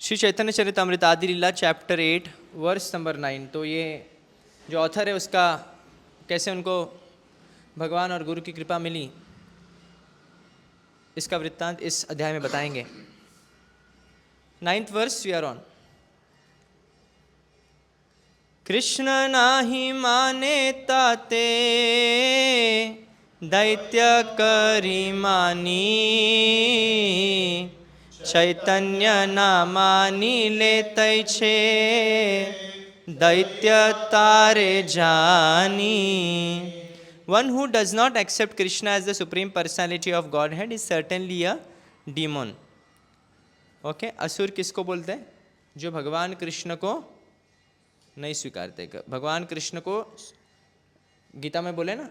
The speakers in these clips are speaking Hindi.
श्री चैतन्य चरितामृत आदि लीला चैप्टर 8 वर्स नंबर 9। तो ये जो ऑथर है उसका कैसे उनको भगवान और गुरु की कृपा मिली, इसका वृत्तांत इस अध्याय में बताएंगे। 9th verse we are on. Krishna नाही माने ताते दैत्य करी मानी, चैतन्य ना मानी लेतै छे दैत्य तारे जानी। One who does not accept Krishna as the supreme personality of Godhead is certainly a demon. Okay, असुर किसको बोलते हैं? जो भगवान कृष्ण को नहीं स्वीकारते। भगवान कृष्ण को गीता में बोले ना,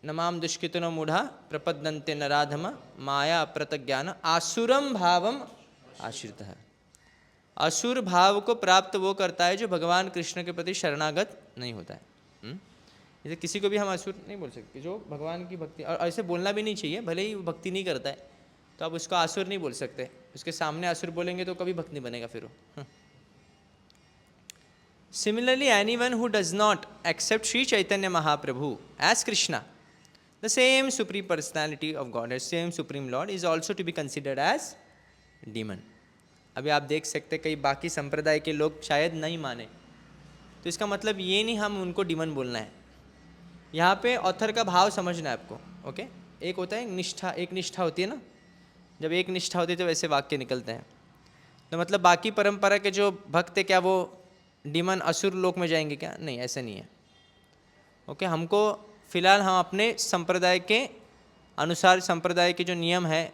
नमाम दुष्कृतिनो मूढ़ा प्रपद्यन्ते नराधम माया प्रतज्ञान आसुरम भावम आश्रितः। असुर भाव को प्राप्त वो करता है जो भगवान कृष्ण के प्रति शरणागत नहीं होता है। जैसे किसी को भी हम असुर नहीं बोल सकते जो भगवान की भक्ति, और ऐसे बोलना भी नहीं चाहिए, भले ही वो भक्ति नहीं करता है तो आप उसको असुर नहीं बोल सकते। उसके सामने असुर बोलेंगे तो कभी भक्त नहीं बनेगा फिर वो। Similarly, anyone who does not accept Sri Chaitanya Mahaprabhu as Krishna, the same supreme personality of God, same supreme Lord, is also to be considered as demon. अभी आप देख सकते कई बाकी संप्रदाय के लोग शायद नहीं माने, तो इसका मतलब ये नहीं हम उनको डीमन बोलना है। यहाँ पे ऑथर का भाव समझना है आपको। ओके, एक होता है निष्ठा, एक निष्ठा होती है ना, जब एक निष्ठा होती है तो वैसे वाक्य निकलते हैं। तो मतलब बाकी परंपरा के जो भक्त है क्या वो डीमन असुर लोक में जाएंगे क्या? नहीं, ऐसा नहीं है। ओके, हमको फिलहाल हम अपने संप्रदाय के अनुसार, संप्रदाय के जो नियम है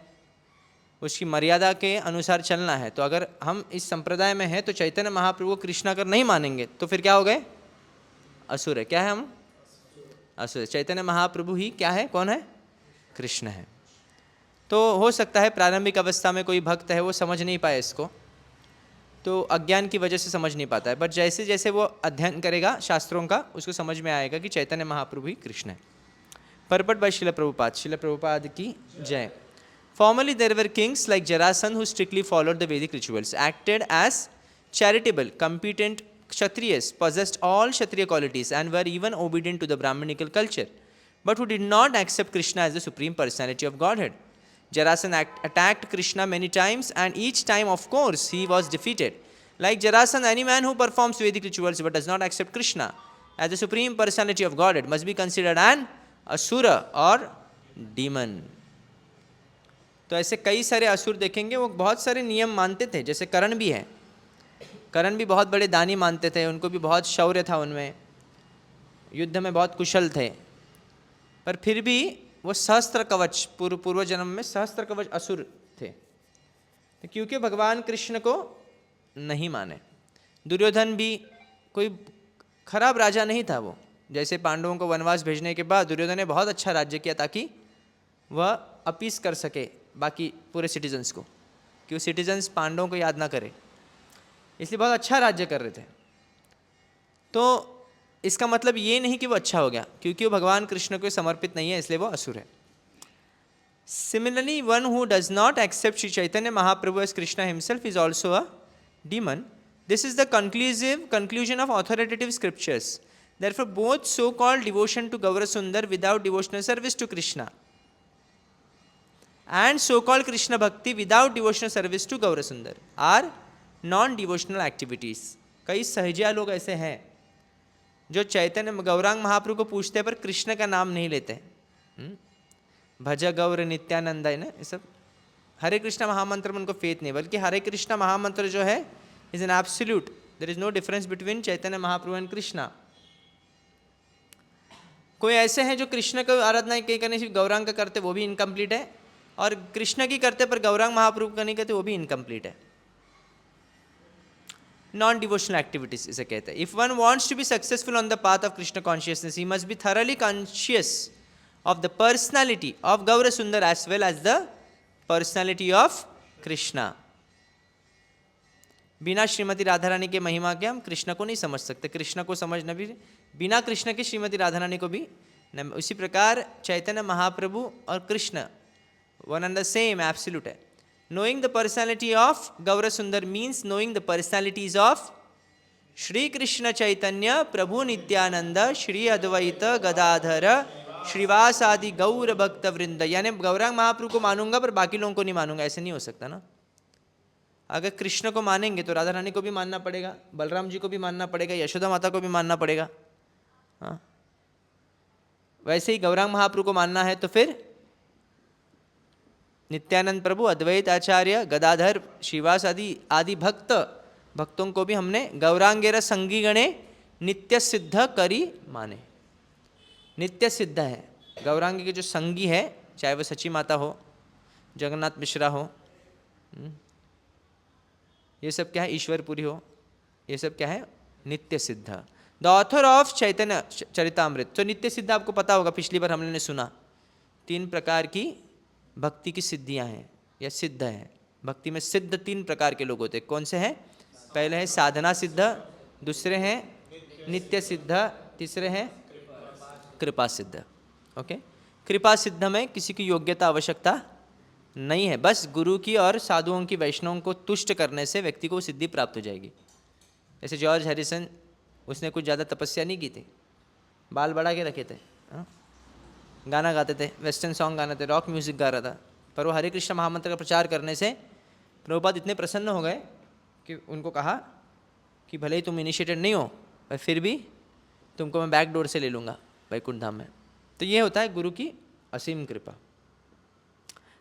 उसकी मर्यादा के अनुसार चलना है। तो अगर हम इस संप्रदाय में हैं तो चैतन्य महाप्रभु कृष्ण अगर नहीं मानेंगे तो फिर क्या हो गए? असुर है। क्या है हम? असुर। चैतन्य महाप्रभु ही क्या है? कौन है? कृष्ण है। तो हो सकता है प्रारंभिक अवस्था में कोई भक्त है वो समझ नहीं पाए इसको, तो अज्ञान की वजह से समझ नहीं पाता है, बट जैसे जैसे वो अध्ययन करेगा शास्त्रों का उसको समझ में आएगा कि चैतन्य महाप्रभु ही कृष्ण है। Purport by Srila Prabhupada. Srila Prabhupada ki jai. Formerly there were kings like Jarasandha who strictly followed the Vedic rituals, acted as charitable, competent Kshatriyas, possessed all Kshatriya qualities and were even obedient to the Brahmanical culture, but who did not accept Krishna as the supreme personality of Godhead. Jarasandha attacked Krishna many times and each time of course he was defeated. Like Jarasandha, any man who performs Vedic rituals but does not accept Krishna as the supreme personality of Godhead must be considered an असुर और डीमन। तो ऐसे कई सारे असुर देखेंगे, वो बहुत सारे नियम मानते थे, जैसे कर्ण भी है। कर्ण भी बहुत बड़े दानी मानते थे, उनको भी बहुत शौर्य था, उनमें युद्ध में बहुत कुशल थे, पर फिर भी वो सहस्त्र कवच, पूर्व जन्म में सहस्त्र कवच असुर थे, तो क्योंकि भगवान कृष्ण को नहीं माने। दुर्योधन भी कोई खराब राजा नहीं था वो, जैसे पांडवों को वनवास भेजने के बाद दुर्योधन ने बहुत अच्छा राज्य किया ताकि वह अपीस कर सके बाकी पूरे सिटीजन्स को, कि वो सिटीजन्स पांडवों को याद ना करे, इसलिए बहुत अच्छा राज्य कर रहे थे। तो इसका मतलब ये नहीं कि वो अच्छा हो गया, क्योंकि वो भगवान कृष्ण को समर्पित नहीं है इसलिए वो असुर है। Similarly one who does not accept Shri Chaitanya Mahaprabhu as Krishna himself is also a demon. This is the conclusion of authoritative scriptures. Therefore, both so-called devotion to Gaurasundar without devotional service to Krishna and so-called Krishna Bhakti without devotional service to Gaurasundar are non-devotional activities. कई सहजिया लोग ऐसे हैं जो चैतन्य गौरांग महाप्रभु को पूछते हैं पर कृष्ण का नाम नहीं लेते। भज गौर नित्यानंद है ना, ये सब हरे कृष्ण महामंत्र में उनको फेथ नहीं, बल्कि हरे कृष्ण महामंत्र जो है is an absolute, there is no difference between Chaitanya Mahaprabhu and Krishna. कोई ऐसे हैं जो कृष्ण को आराधना कहीं करने से गौरांग का करते वो भी इनकम्प्लीट है, और कृष्ण की करते पर गौरांग महाप्रभु का नहीं करते वो भी इनकम्प्लीट है। नॉन डिवोशनल एक्टिविटीज इसे कहते हैं। If one wants to be successful on the path of Krishna consciousness he must be thoroughly conscious of the personality of Gaur Sundar as well as the personality of Krishna. बिना श्रीमती राधा रानी के महिमा के हम कृष्ण को नहीं समझ सकते, कृष्ण को समझना भी बिना कृष्ण के श्रीमती राधा रानी को भी। उसी प्रकार चैतन्य महाप्रभु और Krishna one and the same absolute है। Knowing the personality of Gaura Sundar means knowing the personalities of Shri Krishna Chaitanya, Prabhu Nityananda, Shri Advaita Gadadhara, Shrivas आदि गौर भक्त वृंद। यानी गौरांग महाप्रभु को मानूंगा पर बाकी लोगों को नहीं मानूंगा, ऐसे नहीं हो सकता ना। अगर कृष्ण को मानेंगे तो राधा रानी को भी मानना पड़ेगा, बलराम जी को भी मानना पड़ेगा, यशोदा माता को भी मानना पड़ेगा। हाँ, वैसे ही गौरांग महाप्रभु को मानना है तो फिर नित्यानंद प्रभु, अद्वैत आचार्य, गदाधर, श्रीवास आदि भक्तों को भी हमने गौरांगेर संगी गणे नित्य सिद्ध करी माने। नित्य सिद्ध है गौरांग के जो संगी है, चाहे वह सची माता हो, जगन्नाथ मिश्रा हो, ये सब क्या है, ईश्वरपुरी हो, ये सब क्या है, नित्य सिद्ध। द ऑथर ऑफ चैतन्य चरितामृत। तो नित्य सिद्ध आपको पता होगा, पिछली बार हमने सुना 3 प्रकार की भक्ति की सिद्धियां हैं या सिद्ध है। भक्ति में सिद्ध 3 प्रकार के लोग होते हैं। कौन से हैं? पहले है साधना सिद्ध, दूसरे हैं नित्य सिद्ध, तीसरे हैं कृपा सिद्ध। ओके, कृपा सिद्ध में किसी की योग्यता आवश्यकता नहीं है, बस गुरु की और साधुओं की, वैष्णवों को तुष्ट करने से व्यक्ति को सिद्धि प्राप्त हो जाएगी। जैसे जॉर्ज हैरिसन, उसने कुछ ज़्यादा तपस्या नहीं की थी, बाल बढ़ा के रखे थे, गाना गाते थे, वेस्टर्न सॉन्ग गाने थे, रॉक म्यूजिक गा रहा था, पर वो हरे कृष्ण महामंत्र का प्रचार करने से प्रभुपाद इतने प्रसन्न हो गए कि उनको कहा कि भले ही तुम इनिशिएटेड नहीं हो पर फिर भी तुमको मैं बैक डोर से ले लूँगा वैकुंठ धाम में। तो ये होता है गुरु की असीम कृपा।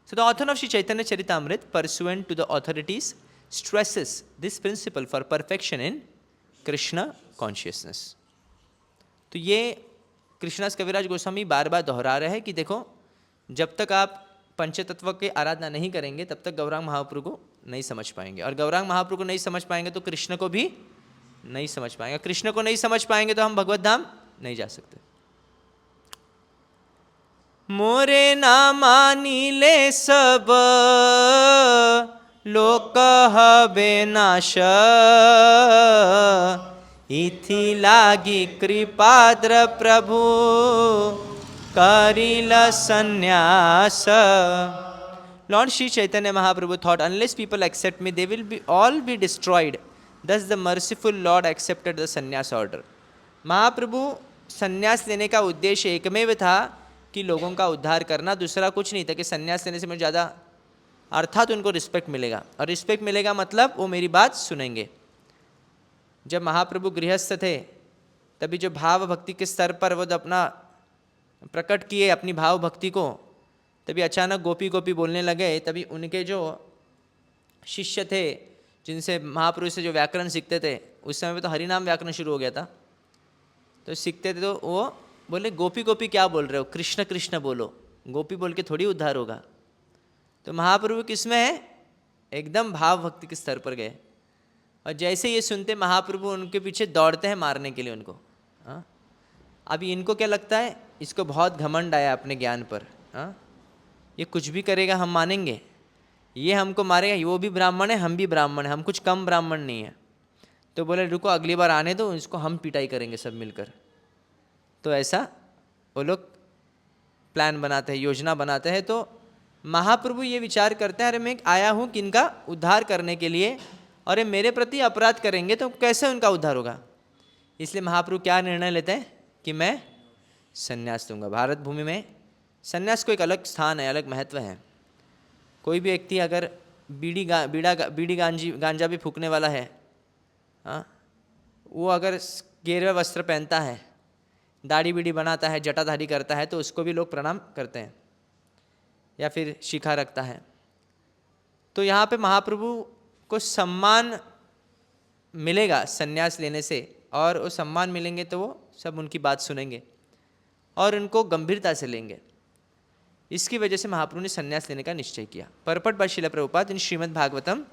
So the author of Sri Chaitanya Charitamrita, pursuant to the authorities, stresses this principle for perfection in Krishna consciousness. तो ये कृष्णास कविराज गोस्वामी बार बार दोहरा रहे हैं कि देखो, जब तक आप पंचतत्व के आराधना नहीं करेंगे तब तक गौरांग महाप्रभु को नहीं समझ पाएंगे, और गौरांग महाप्रभु को नहीं समझ पाएंगे तो कृष्ण को भी नहीं समझ पाएंगे, कृष्ण को नहीं समझ पाएंगे तो हम भगवत धाम नहीं जा सकते। मोरे ना मानिले सब लोक हबे नाश, इथि लागी कृपाद्र प्रभु करिल संन्यास। Lord Sri Chaitanya Mahaprabhu thought, unless people accept me, they will all be destroyed. Thus the merciful Lord accepted the sannyas order. महाप्रभु संन्यास लेने का उद्देश्य एकमेव था कि लोगों का उद्धार करना, दूसरा कुछ नहीं था कि संन्यास लेने से मुझे ज़्यादा, अर्थात उनको रिस्पेक्ट मिलेगा, और रिस्पेक्ट मिलेगा मतलब वो मेरी बात सुनेंगे। जब महाप्रभु गृहस्थ थे तभी जो भाव भक्ति के स्तर पर वो अपना प्रकट किए अपनी भाव भक्ति को, तभी अचानक गोपी गोपी बोलने लगे। तभी उनके जो शिष्य थे जिनसे महाप्रभु से जो व्याकरण सीखते थे, उस समय पे तो हरिनाम व्याकरण शुरू हो गया था, तो सीखते थे, तो वो बोले गोपी गोपी क्या बोल रहे हो, कृष्ण कृष्ण बोलो, गोपी बोल के थोड़ी उद्धार होगा। तो महाप्रभु किसमें है, एकदम भाव भक्ति के स्तर पर गए, और जैसे ये सुनते महाप्रभु उनके पीछे दौड़ते हैं मारने के लिए उनको। हाँ, अभी इनको क्या लगता है, इसको बहुत घमंड आया अपने ज्ञान पर। हाँ, ये कुछ भी करेगा हम मानेंगे, ये हमको मारेगा, वो भी ब्राह्मण है हम भी ब्राह्मण है, हम कुछ कम ब्राह्मण नहीं है। तो बोले रुको अगली बार आने दो, इसको हम पिटाई करेंगे सब मिलकर। तो ऐसा वो लोग प्लान बनाते हैं, योजना बनाते हैं। तो महाप्रभु ये विचार करते हैं, अरे मैं आया हूँ किनका उद्धार करने के लिए, और ये मेरे प्रति अपराध करेंगे तो कैसे उनका उद्धार होगा। इसलिए महाप्रभु क्या निर्णय लेते हैं कि मैं संन्यास दूंगा। भारत भूमि में संन्यास को एक अलग स्थान है, अलग महत्व है। कोई भी व्यक्ति अगर बीड़ी गांजा भी फूकने वाला है, हाँ, वो अगर गेरुआ वस्त्र पहनता है, दाढ़ी बीड़ी बनाता है, जटाधारी करता है, तो उसको भी लोग प्रणाम करते हैं, या फिर शिखा रखता है। तो यहाँ पे महाप्रभु को सम्मान मिलेगा संन्यास लेने से, और वो सम्मान मिलेंगे तो वो सब उनकी बात सुनेंगे और उनको गंभीरता से लेंगे। इसकी वजह से महाप्रभु ने संन्यास लेने का निश्चय किया। Purport by Srila Prabhupada in Srimad Bhagavatam,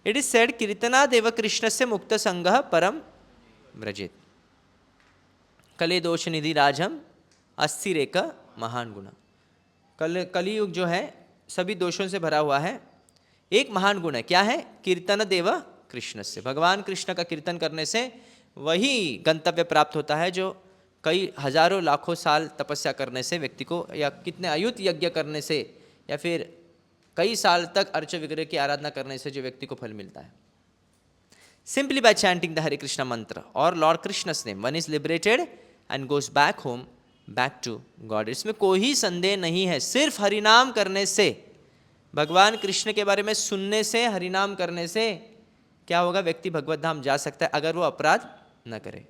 it is said कीर्तनादेव कृष्णस्य मुक्त संगः परम व्रजेत, कले दोष निधि राजम अस्थिरेक महान गुण। कलियुग जो है सभी दोषों से भरा हुआ है, एक महान गुण है, क्या है, कीर्तन देव कृष्ण से, भगवान कृष्ण का कीर्तन करने से वही गंतव्य प्राप्त होता है जो कई हजारों लाखों साल तपस्या करने से व्यक्ति को, या कितने अयुत यज्ञ करने से, या फिर कई साल तक अर्च विग्रह की आराधना करने से जो व्यक्ति को फल मिलता है, simply by chanting the Hare Krishna mantra और lord Krishna's name, one is liberated and goes back home, back to God. इसमें कोई संदेह नहीं है। सिर्फ हरिनाम करने से, भगवान कृष्ण के बारे में सुनने से, हरिनाम करने से क्या होगा, व्यक्ति भगवत धाम जा सकता है अगर वो अपराध न करे।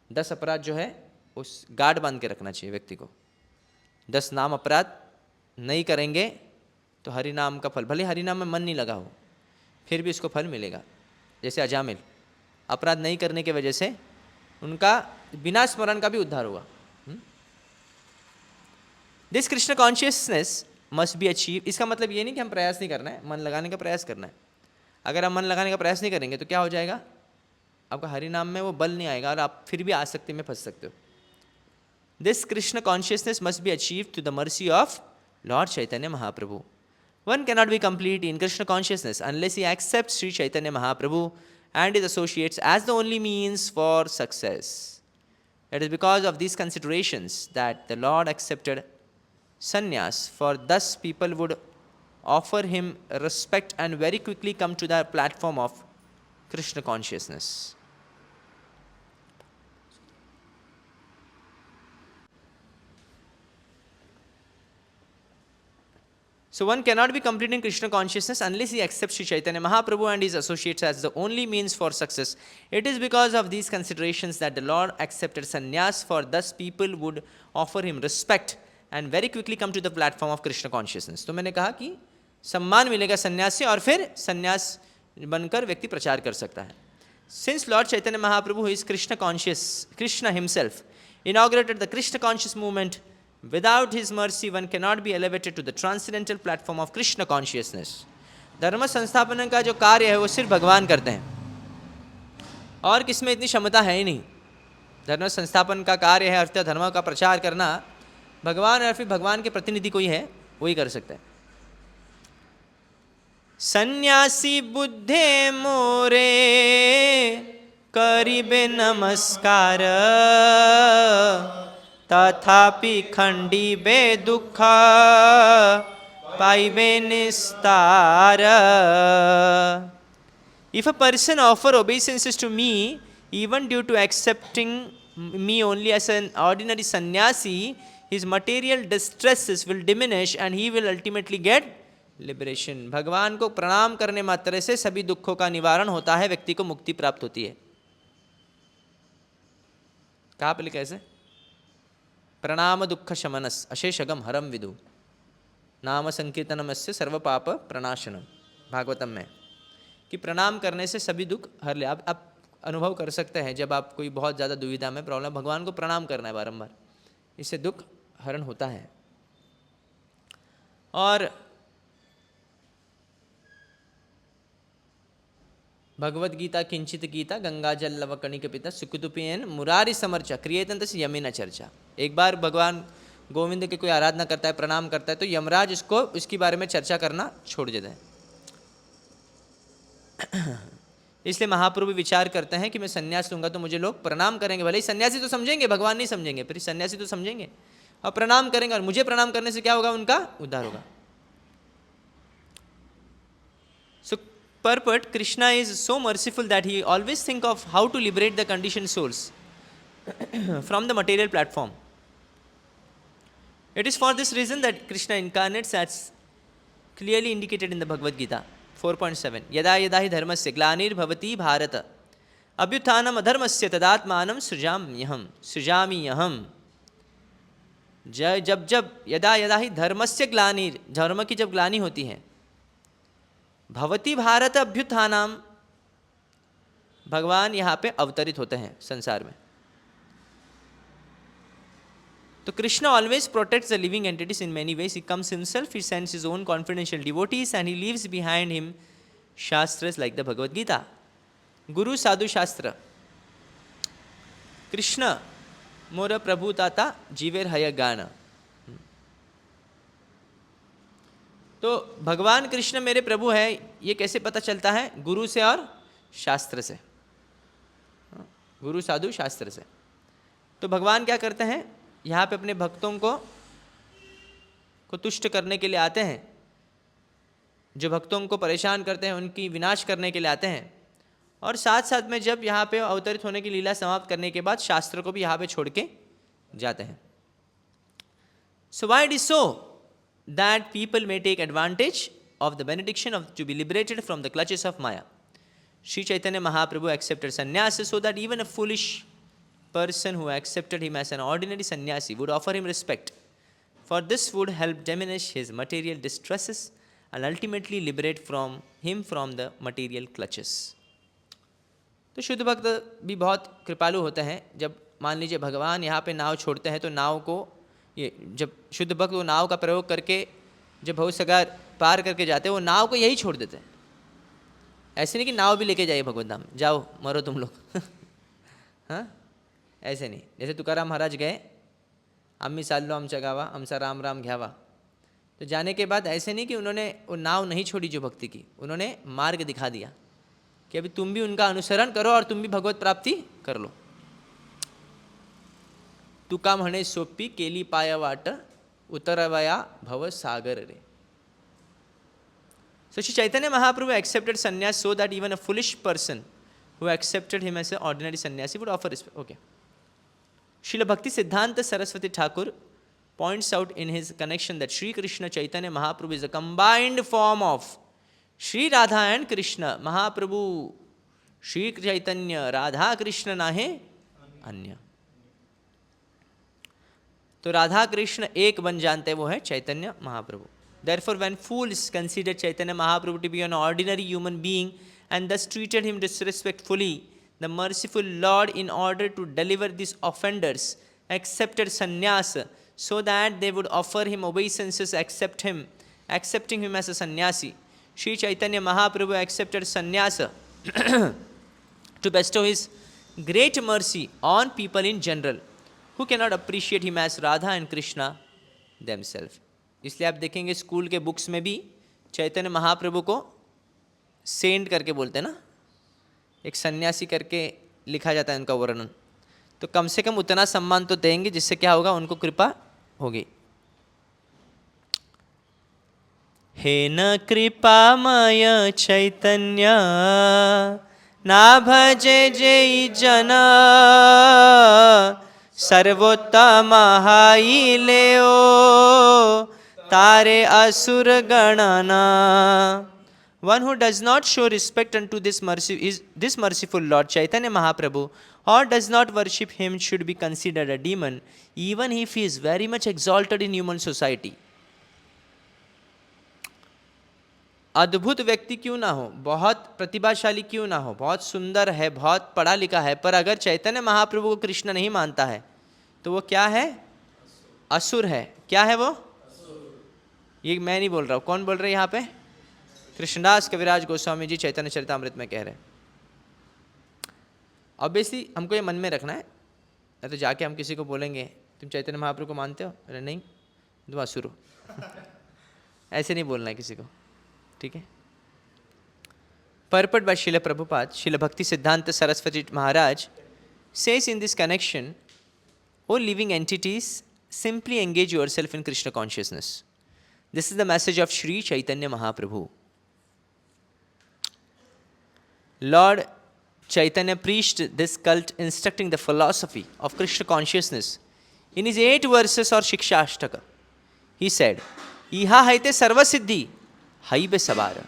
10 अपराध जो है उस गार्ड बांध के रखना चाहिए व्यक्ति को। 10 नाम अपराध नहीं करेंगे तो हरिनाम का फल, भले हरिनाम में मन नहीं लगा हो फिर भी इसको फल मिलेगा। जैसे अजामिल, अपराध नहीं करने की वजह से उनका बिना स्मरण का भी उद्धार हुआ। This Krishna consciousness must be achieve. इसका मतलब ये नहीं कि हम प्रयास नहीं करना है, मन लगाने का प्रयास करना है। अगर आप मन लगाने का प्रयास नहीं करेंगे तो क्या हो जाएगा, आपका हरिनाम में वो बल नहीं आएगा और आप फिर भी आसक्ति में फंस सकते हो। This Krishna consciousness must be achieve to the mercy of lord Chaitanya Mahaprabhu. One cannot be complete in Krishna consciousness unless he accepts Sri Chaitanya Mahaprabhu and his associates as the only means for success. It is because of these considerations that the Lord accepted sannyas, for thus people would offer him respect and very quickly come to the platform of Krishna consciousness. So one cannot be complete in Krishna consciousness unless he accepts Sri Chaitanya Mahaprabhu and his associates as the only means for success. It is because of these considerations that the Lord accepted sannyas, for thus people would offer him respect and very quickly come to the platform of Krishna consciousness. तो मैंने कहा कि सम्मान मिलेगा संन्यास से और फिर संन्यास बनकर व्यक्ति प्रचार कर सकता है। Since Lord Chaitanya Mahaprabhu, who is Krishna conscious, Krishna himself, inaugurated the Krishna conscious movement, without his mercy one cannot be elevated to the transcendental platform of Krishna consciousness. धर्म संस्थापन का जो कार्य है वो सिर्फ भगवान करते हैं और किसमें इतनी क्षमता है ही नहीं। धर्म संस्थापन का कार्य है, अर्थात धर्म का प्रचार करना, भगवान और फिर भगवान के प्रतिनिधि कोई है वही कर सकता है। सन्यासी बुद्धे मोरे करिबे नमस्कार, तथापि खंडिबे दुख पाइबे निस्तार। If a person offer obeisances to me, even due to accepting me only as an ordinary sannyasi, his material distresses will diminish and he will ultimately get liberation. भगवान को प्रणाम करने मात्र से सभी दुखों का निवारण होता है, व्यक्ति को मुक्ति प्राप्त होती है। कहाँ पे लिखा ऐसे, प्रणाम दुख शमनस अशेषगम हरम विदु नाम संकीर्तनमस्य सर्व पाप प्रणाशनम। भागवतम में कि प्रणाम करने से सभी दुख हर ले। आप अनुभव कर सकते हैं जब आप कोई बहुत ज़्यादा दुविधा में प्रॉब्लम, भगवान को प्रणाम करना है बारंबार, इससे दुख हरण होता है। और भगवद गीता किंचित गीता गंगा जल लव कणिक पिता सुकुतुपियन मुरारी समर्चा क्रियेतन तस् यमिना चर्चा। एक बार भगवान गोविंद की कोई आराधना करता है, प्रणाम करता है, तो यमराज इसको इसके बारे में चर्चा करना छोड़ देते हैं। इसलिए महाप्रभु विचार करते हैं कि मैं संन्यास लूंगा तो मुझे लोग प्रणाम करेंगे। भले ही सन्यासी तो समझेंगे, भगवान नहीं समझेंगे, फिर सन्यासी तो समझेंगे और प्रणाम करेंगे, और मुझे प्रणाम करने से क्या होगा, उनका उद्धार होगा। सो purport, Krishna is so merciful that he always think of how to liberate the conditioned souls from the material platform. It is for this reason that Krishna incarnates as clearly indicated in the Bhagavad Gita 4.7. यदा यदा हि धर्मस्य ग्लानिर्भवति भारत अभ्युत्थानम् अधर्मस्य तदात्मानं सृजाम्यहम्। जब जब यदा यदा हि धर्मस्य ग्लानिर, धर्म की जब ग्लानि होती है, भवती भारत अभ्युत्थानम, भगवान यहाँ पे अवतरित होते हैं संसार में। तो Krishna always protects the living entities in many ways. He comes himself, he sends his own confidential devotees and he leaves behind him shastras like the Bhagavad Gita. गुरु साधु शास्त्र, कृष्ण मोर प्रभु ताता जीवेर हय गान। तो भगवान कृष्ण मेरे प्रभु है, ये कैसे पता चलता है, गुरु से और शास्त्र से, गुरु साधु शास्त्र से। तो भगवान क्या करते हैं, यहाँ पे अपने भक्तों को तुष्ट करने के लिए आते हैं जो भक्तों को परेशान करते हैं उनकी विनाश करने के लिए आते हैं, और साथ साथ में जब यहाँ पे अवतरित होने की लीला समाप्त करने के बाद शास्त्र को भी यहाँ पे छोड़ के जाते हैं. So why it is so that people may take advantage of the benediction of to be liberated from the clutches of Maya? Sri Chaitanya Mahaprabhu accepted sannyasa so that even a foolish person who accepted him as an ordinary sannyasi would offer him respect, for this would help diminish his material distresses and ultimately liberate him from the material clutches. तो शुद्ध भक्त भी बहुत कृपालु होते हैं. जब मान लीजिए भगवान यहाँ पे नाव छोड़ते हैं तो नाव को ये जब शुद्ध भक्त वो नाव का प्रयोग करके जब भवसागर पार करके जाते हैं वो नाव को यही छोड़ देते हैं. ऐसे नहीं कि नाव भी लेके जाइए भगवत धाम, जाओ मरो तुम लोग. हाँ, ऐसे नहीं. जैसे तुकाराम महाराज गए, आम्ही चाललो आमच्या गावा आमचा राम राम घ्यावा, तो जाने के बाद ऐसे नहीं कि उन्होंने वो नाव नहीं छोड़ी जो भक्ति की, उन्होंने मार्ग दिखा दिया कि अभी तुम भी उनका अनुसरण करो और तुम भी भगवत प्राप्ति कर लो. तुका म्हणे सोपी केली पाय वाट उतरवया भव सागर रे. So Sri Chaitanya Mahaprabhu accepted sannyas so that even a foolish person who accepted him as an ordinary sannyasi would offer respect. Okay. Srila Bhakti Siddhanta Saraswati Thakur points out in his connection that Sri Krishna Chaitanya Mahaprabhu is a combined form of Sri Radha and Krishna. Mahaprabhu Sri Chaitanya Radha Krishna nahe अन्य. तो राधा कृष्ण एक बन जानते हैं, वो है Chaitanya Mahaprabhu. Therefore, when fools considered Chaitanya Mahaprabhu to be an ordinary human being and thus treated him disrespectfully, the merciful Lord, in order to deliver these offenders, accepted sannyasa so that they would offer him obeisances, accepting him as a sannyasi. Sri Chaitanya Mahaprabhu accepted sannyasa to bestow his great mercy on people in general who cannot appreciate him as Radha and Krishna themselves. इसलिए आप देखेंगे स्कूल के बुक्स में भी चैतन्य महाप्रभु को सेंट करके बोलते हैं ना, एक सन्यासी करके लिखा जाता है उनका वर्णन. तो कम से कम उतना सम्मान तो देंगे जिससे क्या होगा, उनको कृपा होगी. हे न कृपामय चैतन्य ना भजे जय जन सर्वोत्तम हाई लेओ तारे असुर गणना. One who does not show respect unto this merciful Lord Chaitanya Mahaprabhu or does not worship him should be considered a demon, even if he is very much exalted in human society. अद्भुत व्यक्ति क्यों ना हो, बहुत प्रतिभाशाली क्यों ना हो, बहुत सुंदर है, बहुत पढ़ा लिखा है, पर अगर चैतन्य महाप्रभु को कृष्ण नहीं मानता है तो वो क्या है, असुर है. क्या है वो? ये मैं नहीं बोल रहा हूँ, कौन बोल रहे हैं यहाँ पे? कृष्णदास कविराज गोस्वामी जी चैतन्य चरितामृत में कह रहे हैं. ऑब्वियसली हमको ये मन में रखना है, नहीं तो जाके हम किसी को बोलेंगे तुम चैतन्य महाप्रभु को मानते हो, अरे नहीं तुम असुर हो. ऐसे नहीं बोलना है किसी को, ठीक है. Purport by Srila Prabhupada, Srila Bhakti Siddhanta Saraswati Maharaj says in this connection, O living entities, simply engage yourself in Krishna consciousness. This is the message of Sri Chaitanya Mahaprabhu. Lord Chaitanya preached this cult instructing the philosophy of Krishna consciousness. In his 8 verses or Shiksha Ashtaka, he said, Iha haite sarva siddhi, haibe sabara.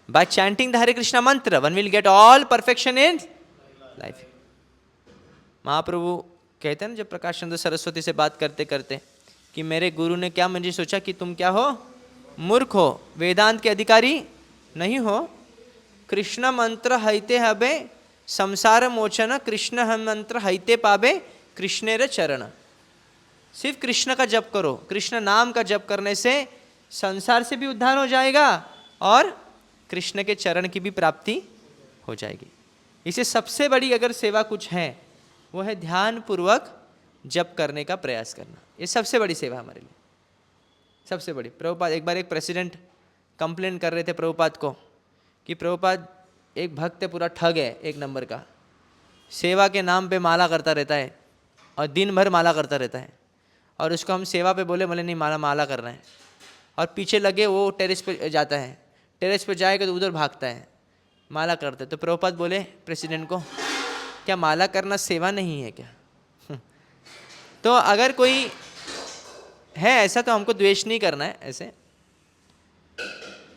By chanting the Hare Krishna mantra, one will get all perfection in life. महाप्रभु कहते हैं ना, जब प्रकाश चंद्र सरस्वती से बात करते करते कि मेरे गुरु ने क्या मुझे सोचा कि तुम क्या हो, मूर्ख हो, वेदांत के अधिकारी नहीं हो. कृष्ण मंत्र हईते हबे संसार मोचन, कृष्ण मंत्र हईते पाबे कृष्णेर चरण. सिर्फ कृष्ण का जप करो, कृष्ण नाम का जप करने से संसार से भी उद्धार हो जाएगा और कृष्ण के चरण की भी प्राप्ति हो जाएगी. इसे सबसे बड़ी अगर सेवा कुछ है वो है ध्यान पूर्वक जप करने का प्रयास करना. ये सबसे बड़ी सेवा हमारे लिए, सबसे बड़ी. प्रभुपाद एक बार एक प्रेसिडेंट कंप्लेन कर रहे थे प्रभुपाद को कि प्रभुपाद एक भक्त पूरा ठग है, 1 नंबर का, सेवा के नाम पे माला करता रहता है और दिन भर माला करता रहता है. और उसको हम सेवा पे बोले नहीं माला कर रहे हैं, और पीछे लगे वो टेरेस पे जाता है, टेरेस पे जाएगा तो उधर भागता है, माला करता है। तो प्रभुपाद बोले प्रेसिडेंट को, क्या माला करना सेवा नहीं है क्या? तो अगर कोई है ऐसा तो हमको द्वेष नहीं करना है ऐसे,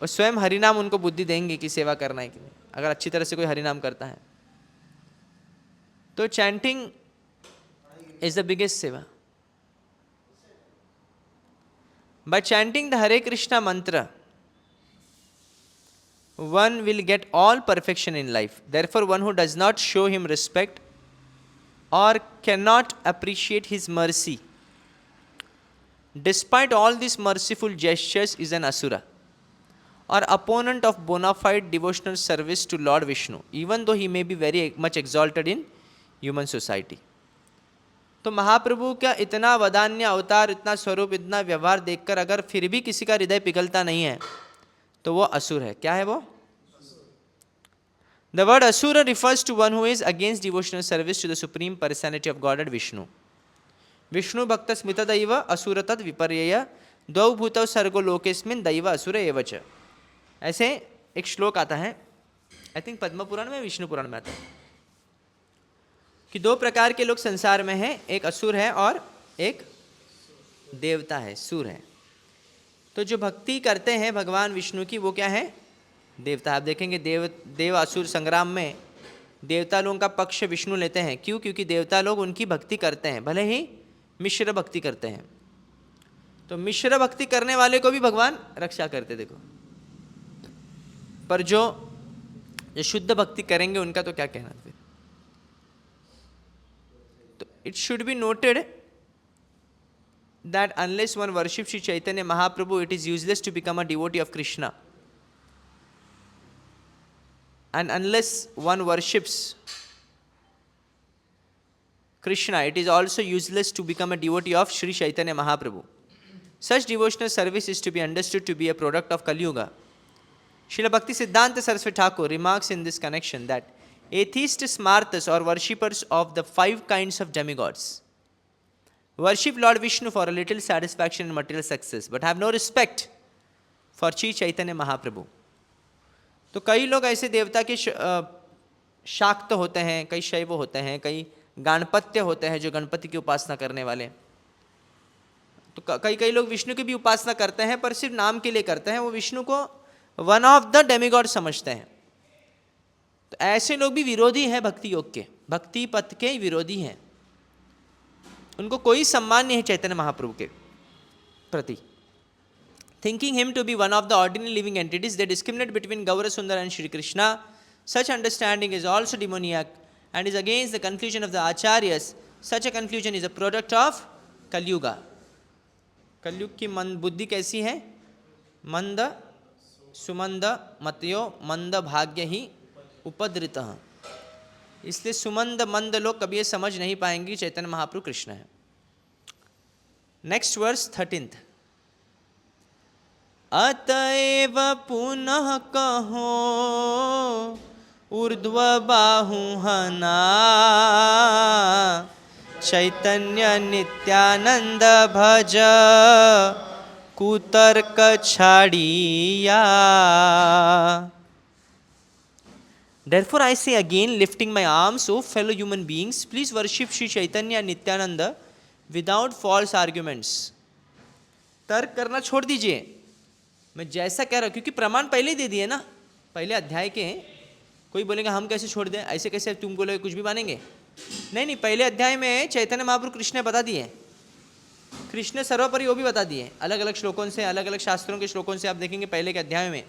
और स्वयं हरिनाम उनको बुद्धि देंगे कि सेवा करना है कि नहीं, अगर अच्छी तरह से कोई हरिनाम करता है तो। चैंटिंग इज द बिगेस्ट सेवा. By chanting the Hare Krishna mantra, one will get all perfection in life. Therefore, one who does not show him respect or cannot appreciate his mercy, despite all these merciful gestures, is an asura or opponent of bona fide devotional service to Lord Vishnu, even though he may be very much exalted in human society. तो महाप्रभु का इतना वदान्य अवतार, इतना स्वरूप, इतना व्यवहार देखकर अगर फिर भी किसी का हृदय पिघलता नहीं है तो वो असुर है. क्या है वो? The word asura refers to one who is against devotional service to the supreme personality of Godhead Vishnu. Vishnu भक्त स्मित दैव असुर तद विपर्यय द्वौ भूतौ सर्गो लोकेस्मिन् दैव असुर एव च. ऐसे एक श्लोक आता है, आई थिंक पद्म पुराण में, विष्णु पुराण में आता है, कि दो प्रकार के लोग संसार में हैं, एक असुर है और एक देवता है, सूर है. तो जो भक्ति करते हैं भगवान विष्णु की वो क्या है? देवता. आप देखेंगे देव असुर संग्राम में देवता लोगों का पक्ष विष्णु लेते हैं. क्यों? क्योंकि देवता लोग उनकी भक्ति करते हैं, भले ही मिश्र भक्ति करते हैं. तो मिश्र भक्ति करने वाले को भी भगवान रक्षा करते. देखो, पर जो शुद्ध भक्ति करेंगे उनका तो क्या कहना. फिर it should be noted that unless one worships Sri Chaitanya Mahaprabhu, it is useless to become a devotee of Krishna. And unless one worships Krishna, it is also useless to become a devotee of Sri Chaitanya Mahaprabhu. Such devotional service is to be understood to be a product of Kali Yuga. Srila Bhakti Siddhanta Saraswati Thakur remarks in this connection that atheist smartas or worshippers of the 5 kinds of demigods worship Lord Vishnu for a little satisfaction and material success, but have no respect for Sri Chaitanya Mahaprabhu. तो कई लोग ऐसे देवता के शाक्त होते हैं, कई शैव होते हैं, कई गणपत्य होते हैं जो गणपति की उपासना करने वाले. तो कई लोग विष्णु की भी उपासना करते हैं पर सिर्फ नाम के लिए करते हैं, वो विष्णु को वन ऑफ द डेमिगॉड समझते हैं. तो ऐसे लोग भी विरोधी हैं भक्ति योग के, भक्ति पथ के विरोधी हैं. उनको कोई सम्मान नहीं है चैतन्य महाप्रभु के प्रति. Thinking him to be one of the ordinary living entities, they discriminate between Gaura Sundar and Shri Krishna. Such understanding is also demoniac and is against the conclusion of the Acharyas. Such a conclusion is a product of Kali Yuga. कलयुग की बुद्धि कैसी है? मंद सुमंद मतयो मंद भाग्य ही उपद्रितः. इसलिए सुमंद मंद लोग कभी ये समझ नहीं पाएंगे चैतन्य महाप्रभु कृष्ण है. Next verse 13th. अतएव पुनः कहो ऊर्ध्व बाहु हना चैतन्य नित्यानंद भज कुतर्क छाड़िया. Therefore I say again, lifting my arms, O fellow human beings, please worship Sri Chaitanya Nityananda without false arguments. तर्क करना छोड़ दीजिए. मैं जैसा कह रहा हूँ, क्योंकि प्रमाण पहले ही दे दिए ना, पहले अध्याय के हैं. कोई बोलेगा हम कैसे छोड़ दें, ऐसे कैसे तुम बोलोगे कुछ भी मानेंगे? नहीं, पहले अध्याय में चैतन्य महाप्रभु कृष्ण ने बता दिए. कृष्ण सर्वोपरि वो भी बता दिए अलग अलग श्लोकों से, अलग अलग शास्त्रों के श्लोकों से. आप देखेंगे पहले के अध्याय में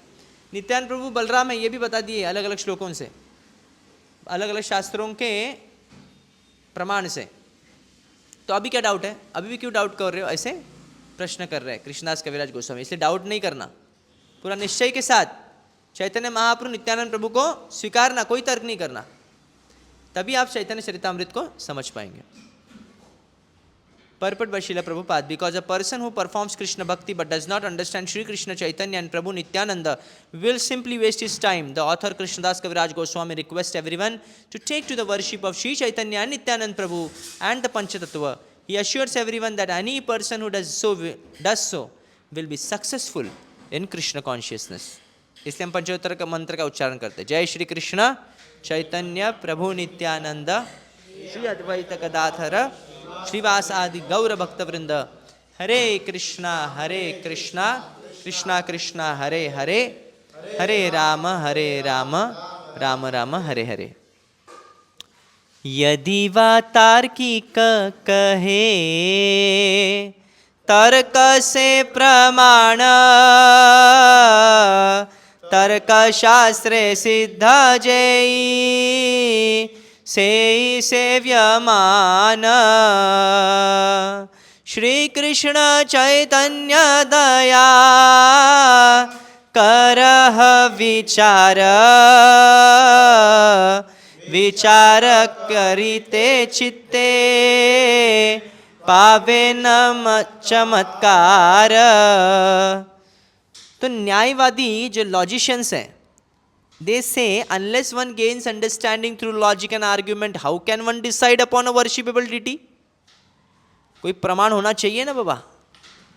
नित्यानंद प्रभु बलराम है, ये भी बता दिए अलग अलग श्लोकों से, अलग अलग शास्त्रों के प्रमाण से. तो अभी क्या डाउट है? अभी भी क्यों डाउट कर रहे हो? ऐसे प्रश्न कर रहे हैं कृष्णदास कविराज गोस्वामी. इसलिए डाउट नहीं करना, पूरा निश्चय के साथ चैतन्य महाप्रभु नित्यानंद प्रभु को स्वीकारना, कोई तर्क नहीं करना. तभी आप चैतन्य चरितामृत को समझ पाएंगे. Purport by Srila Prabhupada, because a person who performs Krishna Bhakti but does not understand Sri Krishna Chaitanya and Prabhu Nityananda will simply waste his time. The author Krishnadas Kaviraj Goswami requests everyone to take to the worship of Sri Chaitanya and Nityanand Prabhu and the Panchatattva. He assures everyone that any person who does so will be successful in Krishna consciousness. इसलिए हम पंचोत्तर का मंत्र का उच्चारण करते हैं। जय श्री कृष्ण चैतन्य प्रभु नित्यानंद श्री अद्वैत गदाधर श्रीवासादि गौर भक्त वृंद हरे कृष्णा कृष्णा कृष्णा हरे हरे हरे राम राम राम हरे हरे। यदि वा तार्किक कहे तर्क से प्रमाण, तर्क शास्त्रे सिद्ध जेई से सेव्यमान। श्री कृष्ण चैतन्य दया करह विचार, विचार करिते चित्ते पावे न चमत्कार। तो न्यायवादी जो लॉजिशियंस हैं, they say unless one gains understanding through logic and argument how can one decide upon a worshipable deity. कोई प्रमाण होना चाहिए ना बाबा।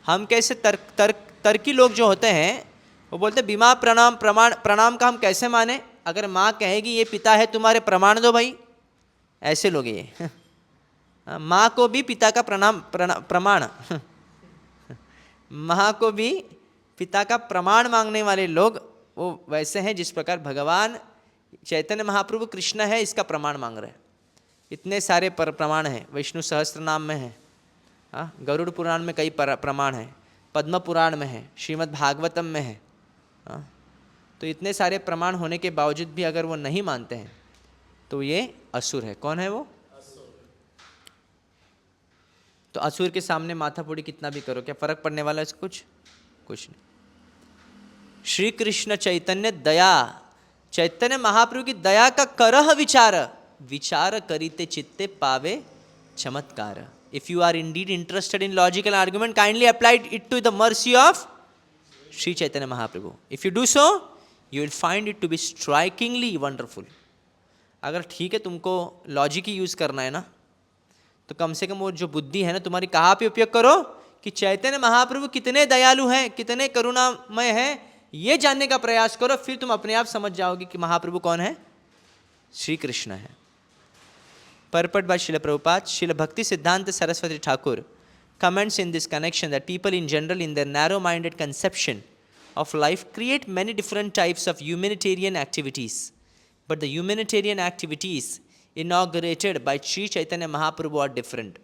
हम कैसे तर्की लोग जो होते हैं वो बोलते हैं बिना प्रणाम का हम कैसे माने। अगर माँ कहेगी ये पिता है तुम्हारे, प्रमाण दो भाई। ऐसे लोग ये माँ को भी पिता का प्रमाण माँ को भी पिता का प्रमाण मांगने वाले लोग वो वैसे हैं जिस प्रकार भगवान चैतन्य महाप्रभु कृष्ण है इसका प्रमाण मांग रहे हैं। इतने सारे प्रमाण हैं, विष्णु सहस्त्र नाम में है, गरुड़ पुराण में कई प्रमाण हैं, पद्म पुराण में है, श्रीमद् भागवतम में है। तो इतने सारे प्रमाण होने के बावजूद भी अगर वो नहीं मानते हैं तो ये असुर है। कौन है वो? तो असुर के सामने माथापुड़ी कितना भी करो, क्या फर्क पड़ने वाला है इसको? कुछ नहीं। श्री कृष्ण चैतन्य दया, चैतन्य महाप्रभु की दया का करह विचार, विचार करिते चित्ते पावे चमत्कार। If you are indeed interested in logical argument, kindly apply it to the mercy of Shri Chaitanya Mahaprabhu. If you do so you will find it to be strikingly wonderful. अगर ठीक है तुमको लॉजिक ही यूज़ करना है ना, तो कम से कम वो जो बुद्धि है ना तुम्हारी, कहाँ पे उपयोग करो कि चैतन्य महाप्रभु कितने दयालु हैं, कितने करुणामय हैं, ये जानने का प्रयास करो। फिर तुम अपने आप समझ जाओगे कि महाप्रभु कौन है, श्री कृष्ण है। Purport by Srila Prabhupada, Srila Bhakti Siddhanta Saraswati Thakur comments in this connection that people in general, in their narrow-minded conception of life, create many different types of humanitarian activities. But the humanitarian activities inaugurated by Sri Chaitanya Mahaprabhu are different.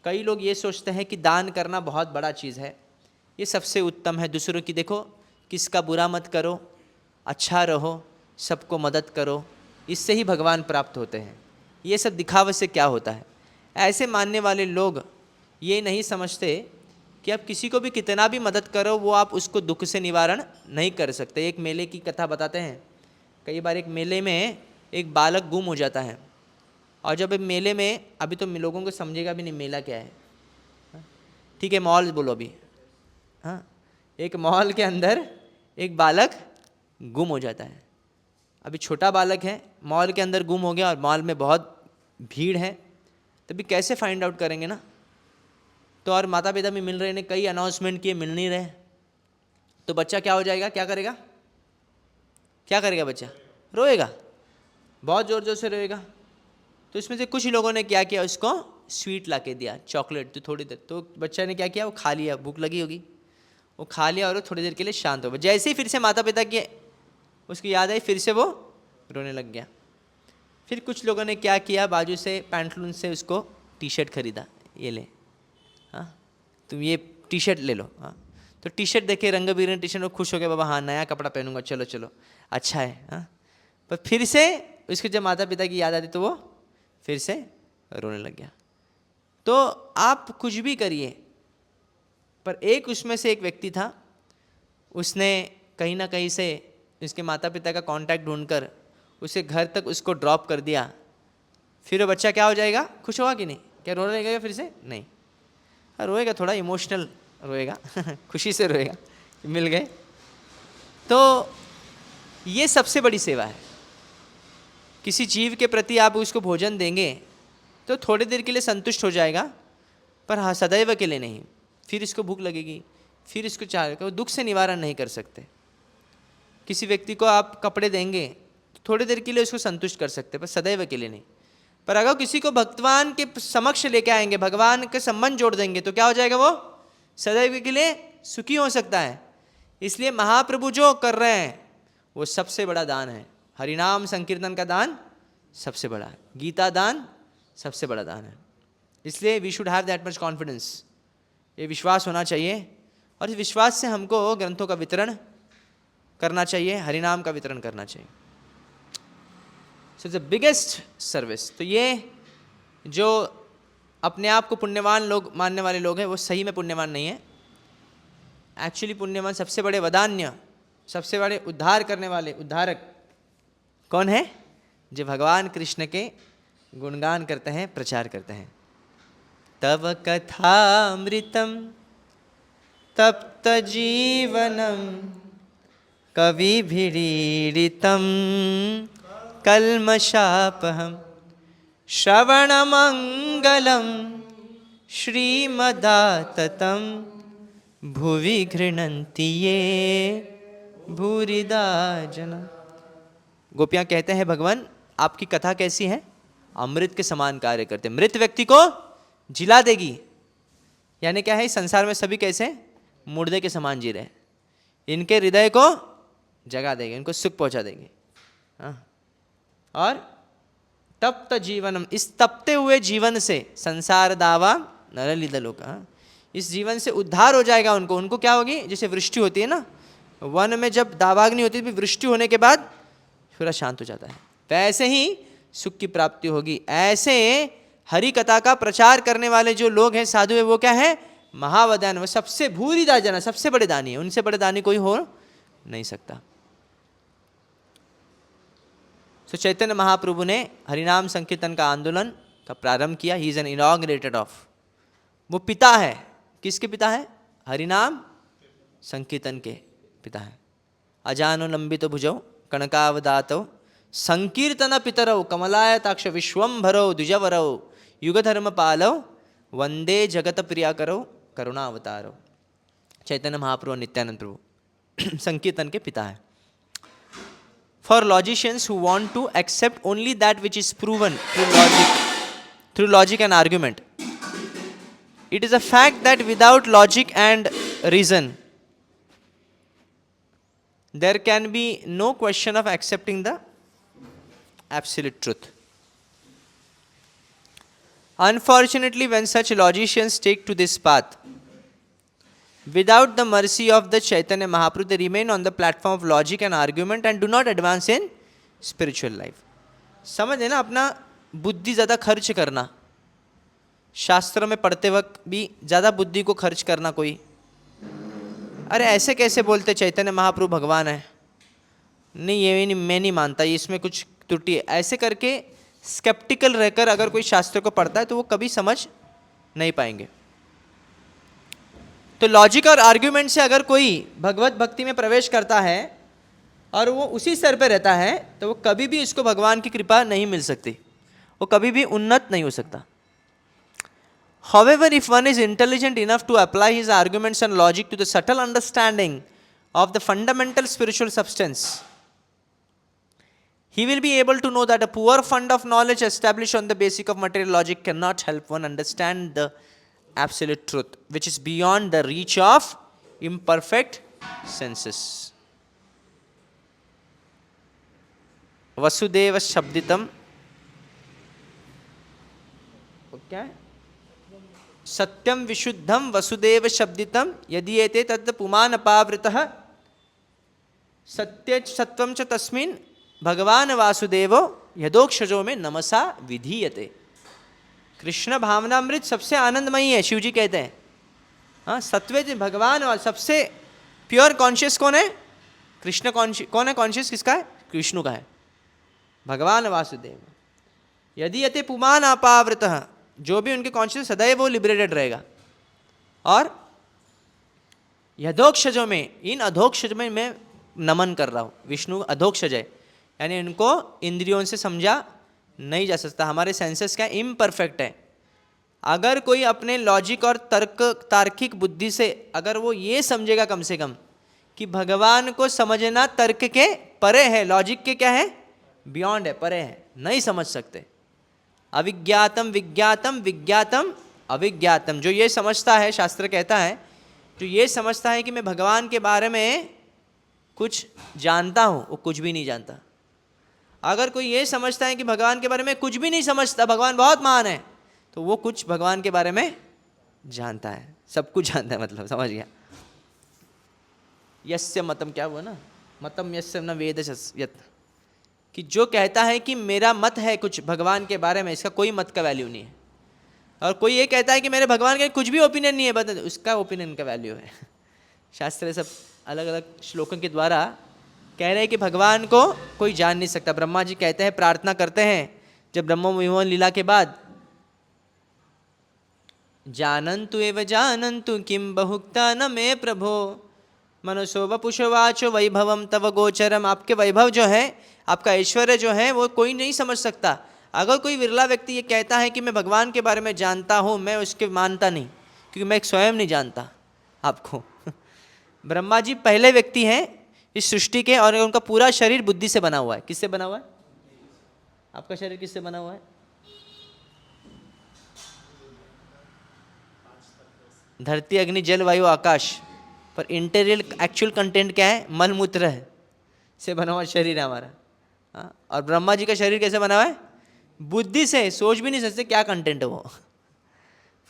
कई लोग ये सोचते हैं कि दान करना बहुत बड़ा चीज़ है, ये सबसे उत्तम है। दूसरों की देखो, किसका बुरा मत करो, अच्छा रहो, सबको मदद करो, इससे ही भगवान प्राप्त होते हैं। ये सब दिखावे से क्या होता है? ऐसे मानने वाले लोग ये नहीं समझते कि आप किसी को भी कितना भी मदद करो वो आप उसको दुख से निवारण नहीं कर सकते। एक मेले की कथा बताते हैं। कई बार एक मेले में एक बालक गुम हो जाता है, और जब मेले में, अभी तो लोगों को समझेगा भी नहीं मेला क्या है, ठीक है मॉल बोलो अभी, हाँ, एक मॉल के अंदर एक बालक गुम हो जाता है। अभी छोटा बालक है, मॉल के अंदर गुम हो गया और मॉल में बहुत भीड़ है, तभी कैसे फाइंड आउट करेंगे ना। तो और माता पिता भी मिल रहे ने, कई अनाउंसमेंट किए, मिल नहीं रहे, तो बच्चा क्या हो जाएगा, क्या करेगा, क्या करेगा बच्चा? रोएगा, बहुत ज़ोर ज़ोर से रोएगा। तो इसमें से कुछ लोगों ने क्या किया, उसको स्वीट ला के दिया, चॉकलेट, तो थोड़ी देर, तो बच्चा ने क्या किया, वो खा लिया, भूख लगी होगी, वो खा लिया और वो थोड़ी देर के लिए शांत हो गया। जैसे ही फिर से माता पिता की उसकी याद आई, फिर से वो रोने लग गया। फिर कुछ लोगों ने क्या किया, बाजू से पैंटलून से उसको टी शर्ट खरीदा, ये ले, हाँ तुम ये टी शर्ट ले लो, हाँ। तो टी शर्ट देखे, रंग बिरंगे टी शर्ट, वो खुश हो गया, बाबा हाँ नया कपड़ा पहनूंगा, चलो चलो अच्छा है, हाँ। पर फिर से उसके जब माता पिता की याद आती तो वो फिर से रोने लग गया। तो आप कुछ भी करिए, पर एक उसमें से एक व्यक्ति था, उसने कहीं ना कहीं से उसके माता पिता का कांटेक्ट ढूंढकर उसे घर तक उसको ड्रॉप कर दिया। फिर वो बच्चा क्या हो जाएगा, खुश होगा कि नहीं? क्या रोने लगेगा फिर से? नहीं, रोएगा, थोड़ा इमोशनल रोएगा खुशी से रोएगा कि मिल गए। तो ये सबसे बड़ी सेवा है। किसी जीव के प्रति आप उसको भोजन देंगे तो थोड़ी देर के लिए संतुष्ट हो जाएगा, पर हाँ सदैव के लिए नहीं। फिर इसको भूख लगेगी, फिर इसको चाहेगा, वो दुख से निवारण नहीं कर सकते। किसी व्यक्ति को आप कपड़े देंगे तो थोड़ी देर के लिए उसको संतुष्ट कर सकते हैं, पर सदैव के लिए नहीं। पर अगर किसी को भगवान के समक्ष लेके आएंगे, भगवान के संबंध जोड़ देंगे, तो क्या हो जाएगा, वो सदैव के लिए सुखी हो सकता है। इसलिए महाप्रभु जो कर रहे हैं वो सबसे बड़ा दान है। हरिनाम संकीर्तन का दान सबसे बड़ा है, गीता दान सबसे बड़ा दान है। इसलिए we should have that much confidence, ये विश्वास होना चाहिए, और इस विश्वास से हमको ग्रंथों का वितरण करना चाहिए, हरिनाम का वितरण करना चाहिए। So the biggest service. तो ये जो अपने आप को पुण्यवान लोग मानने वाले लोग हैं, वो सही में पुण्यवान नहीं है। एक्चुअली पुण्यवान, सबसे बड़े वदान्य, सबसे बड़े उद्धार करने वाले उद्धारक कौन है? जो भगवान कृष्ण के गुणगान करते हैं, प्रचार करते हैं। तव कथामृतम तप्त जीवनम कविभिरीडितम कल्मषापहम श्रवणमंगलम श्रीमदाततं भुवि गृह्णन्ति ये भूरिदा जना। गोपियाँ कहते हैं, भगवान आपकी कथा कैसी है? अमृत के समान कार्य करते, मृत व्यक्ति को जिला देगी। यानी क्या है, इस संसार में सभी कैसे मुर्दे के समान जी रहे, इनके हृदय को जगा देंगे, इनको सुख पहुंचा देंगे। और तप्त जीवनम, इस तपते हुए जीवन से संसार दावा नरलिदलोक, इस जीवन से उद्धार हो जाएगा उनको। उनको क्या होगी, जैसे वृष्टि होती है ना, वन में जब दावाग्नि होती है, वृष्टि होने के बाद पूरा शांत हो जाता है, वैसे ही सुख की प्राप्ति होगी। ऐसे हरि कथा का प्रचार करने वाले जो लोग हैं, साधु है, वो क्या है, महावदान, वो सबसे भूरिदा जना, सबसे बड़े दानी है। उनसे बड़े दानी कोई हो नहीं सकता। तो चैतन्य महाप्रभु ने हरिनाम संकीर्तन का आंदोलन का प्रारंभ किया। He is an inaugurated of, वो पिता है, किसके पिता है? हरिनाम संकीर्तन के पिता है। अजानो लंबित भुजौ कनकावदातौ संकीर्तन पितरौ कमलायताक्ष विश्वंभरौ द्विजवरौ युगधर्म पालौ वंदे जगत प्रियाकरौ करुणावतारौ। चैतन्य महाप्रभु नित्यानंद प्रभु संकीर्तन के पिता है। For logicians who want to accept only that which is proven through logic and argument, it is a fact that without logic and reason, there can be no question of accepting the absolute truth. Unfortunately, when such logicians take to this path, without the mercy of the Chaitanya Mahaprabhu, they remain on the platform of logic and argument and do not advance in spiritual life. समझ है ना, अपना बुद्धि ज़्यादा खर्च करना, शास्त्र में पढ़ते वक्त भी ज़्यादा बुद्धि को खर्च करना। कोई अरे ऐसे कैसे बोलते चैतन्य महाप्रभु भगवान है, नहीं ये नहीं, मैं नहीं मानता, इसमें कुछ त्रुटि है, ऐसे करके स्केप्टिकल रहकर अगर कोई शास्त्र को पढ़ता है तो वो कभी समझ नहीं पाएंगे। तो लॉजिक और आर्ग्यूमेंट से अगर कोई भगवत भक्ति में प्रवेश करता है और वो उसी स्तर पे रहता है, तो वो कभी भी इसको भगवान की कृपा नहीं मिल सकती, वो कभी भी उन्नत नहीं हो सकता। However, if one is intelligent enough to apply his arguments and logic to the subtle understanding of the fundamental spiritual substance, he will be able to know that a poor fund of knowledge established on the basis of material logic cannot help one understand the absolute truth, which is beyond the reach of imperfect senses. Vasudev शब्दितम, क्या है? सत्यम विशुद्धम वसुदेव शब्दितम यदि एते तत् पुमान अपावृतः सत्य सत्वम च तस्मिन् भगवान वासुदेवो यदोक्षजो में नमसा विधीयते। कृष्ण भावनामृत सबसे आनंदमयी है, शिव जी कहते हैं। हाँ, सत्व भगवान, सबसे प्योर कॉन्शियस कौन है? कृष्ण कौन है? कॉन्शियस किसका है? विष्णु का है, भगवान वासुदेव। यदि यते पुमान अपावृतः, जो भी उनके कॉन्शियस सदैव वो लिबरेटेड रहेगा। और यदोक्षजों में, इन अधोक्षज में मैं नमन कर रहा हूँ। विष्णु अधोक्षज है, यानी इनको इंद्रियों से समझा नहीं जा सकता। हमारे सेंसेस क्या इम्परफेक्ट है। अगर कोई अपने लॉजिक और तार्किक बुद्धि से अगर वो ये समझेगा कम से कम कि भगवान को समझना तर्क के परे है, लॉजिक के क्या है, बियॉन्ड है, परे है, नहीं समझ सकते। अविज्ञातम विज्ञातम विज्ञातम अविज्ञातम, जो ये समझता है, शास्त्र कहता है, जो ये समझता है कि मैं भगवान के बारे में कुछ जानता हूँ, वो कुछ भी नहीं जानता। अगर कोई ये समझता है कि भगवान के बारे में कुछ भी नहीं समझता, भगवान बहुत महान है, तो वो कुछ भगवान के बारे में जानता है, सब कुछ जानता है, मतलब समझ गया। यस्य मतम, क्या हुआ ना, मतम यस्य न वेद यत, कि जो कहता है कि मेरा मत है कुछ भगवान के बारे में, इसका कोई मत का वैल्यू नहीं है। और कोई ये कहता है कि मेरे भगवान का कुछ भी ओपिनियन नहीं है, बता उसका ओपिनियन का वैल्यू है। शास्त्र सब अलग अलग श्लोकों के द्वारा कह रहे हैं कि भगवान को कोई जान नहीं सकता। ब्रह्मा जी कहते हैं, प्रार्थना करते हैं जब ब्रह्म विमोहन लीला के बाद, जानन्तु एव जानन्तु किम बहुक्ता न मे प्रभो मनसो वपुषवाचो वैभवम तव गोचरम। आपके वैभव जो है, आपका ऐश्वर्य जो है, वो कोई नहीं समझ सकता। अगर कोई विरला व्यक्ति ये कहता है कि मैं भगवान के बारे में जानता हूँ, मैं उसके मानता नहीं, क्योंकि मैं स्वयं नहीं जानता आपको। ब्रह्मा जी पहले व्यक्ति हैं इस सृष्टि के, और उनका पूरा शरीर बुद्धि से बना हुआ है। किससे बना हुआ है? आपका शरीर किससे बना हुआ है? धरती, अग्नि, जल, वायु, आकाश, पर इंटीरियर एक्चुअल कंटेंट क्या है? मल मूत्र है से बना हुआ शरीर है हमारा। हाँ, और ब्रह्मा जी का शरीर कैसे बना हुआ है? बुद्धि से, सोच भी नहीं सकते क्या कंटेंट है वो।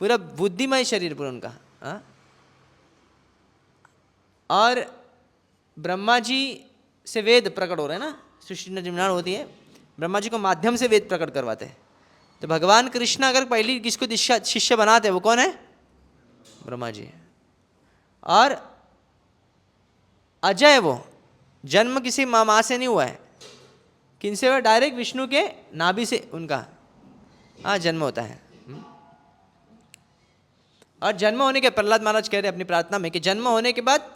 पूरा बुद्धिमय शरीर पूरा उनका। हाँ, और ब्रह्मा जी से वेद प्रकट हो रहे हैं ना, सृष्टि निर्माण होती है, ब्रह्मा जी को माध्यम से वेद प्रकट करवाते हैं। तो भगवान कृष्ण अगर पहली किसको शिष्य बनाते हैं, वो कौन है? ब्रह्मा जी। और अजय, वो जन्म किसी माँ से नहीं हुआ है, किनसे हुआ? डायरेक्ट विष्णु के नाभि से उनका जन्म होता है। और जन्म होने के, प्रहलाद महाराज कह रहे अपनी प्रार्थना में कि जन्म होने के बाद